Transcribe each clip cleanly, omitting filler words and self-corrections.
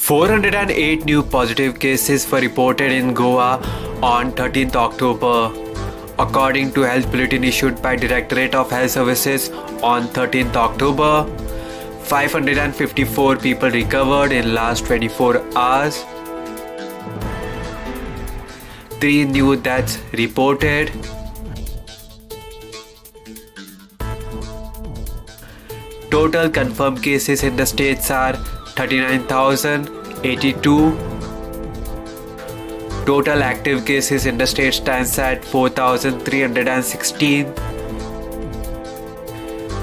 408 new positive cases were reported in Goa on 13th October, according to health bulletin issued by Directorate of Health Services on 13th October. 554 people recovered in last 24 hours. 3 new deaths reported. Total confirmed cases in the states are 39,082. Total active cases in the state stands at 4,316.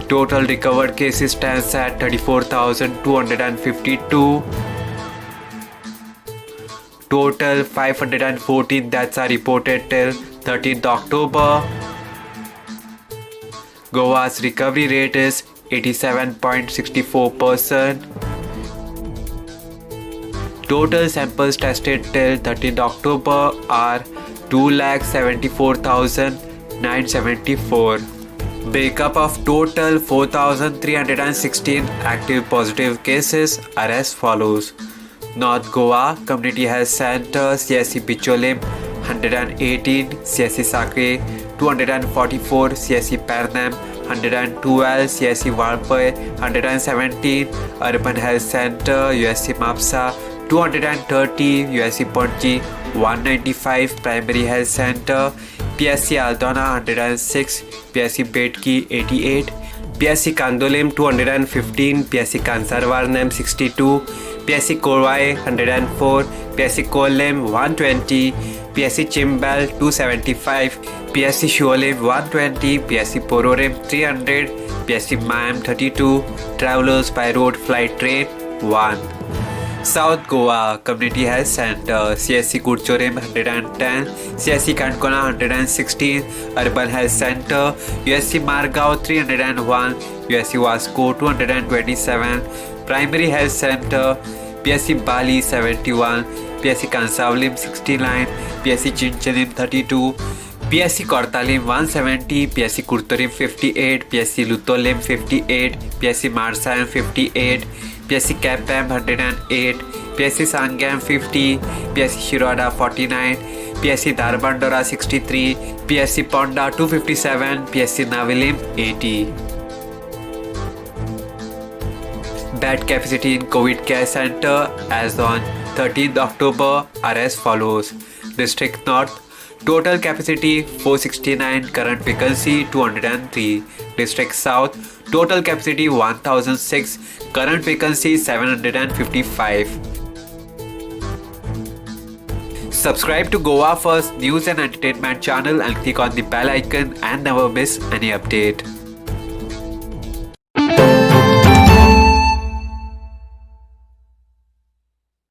Total recovered cases stands at 34,252. Total 514 deaths are reported till 13th October. Goa's recovery rate is 87.64%. Total samples tested till 13th October are 2,74,974. Breakup of total 4,316 active positive cases are as follows. North Goa Community Health Center CSC Bicholim 118, CSC Sakre 244, CSC Pernam 112, CSC Valpai 117, Urban Health Center USC Mapsa 230, USC Ponchi 195, Primary Health Center PSC Aldona 106, PSC Betki 88, PSC Kandolim 215, PSC Kansarvarnam 62, PSC Korwai 104, PSC Kolem 120, PSC Chimbal 275, PSC Shualim 120, PSC Pororim 300, PSC Mayam 32, Travelers by Road Flight Train 1. South Goa Community Health Center CSC Kurchorim 110, CSC Kankona 116, Urban Health Center USC Margao 301, USC Vasco 227, Primary Health Center PSC Bali 71, PSC Kansavlim 69, PSC Chinchalim 32, PSC Kortalim 170, PSC Kurtorim 58, PSC Lutolim 58, PSC Marsayam 58, PSC Kapam 108, PSC Sangam 50, PSC Shiroda 49, PSC Darbandora 63, PSC Ponda 257, PSC Navilim 80. Bed capacity in COVID Care Center as on 13th October are as follows. District North total capacity 469, current vacancy 203. District South total capacity 1006, current vacancy 755. Subscribe to Goa First News and Entertainment channel and click on the bell icon and never miss any update.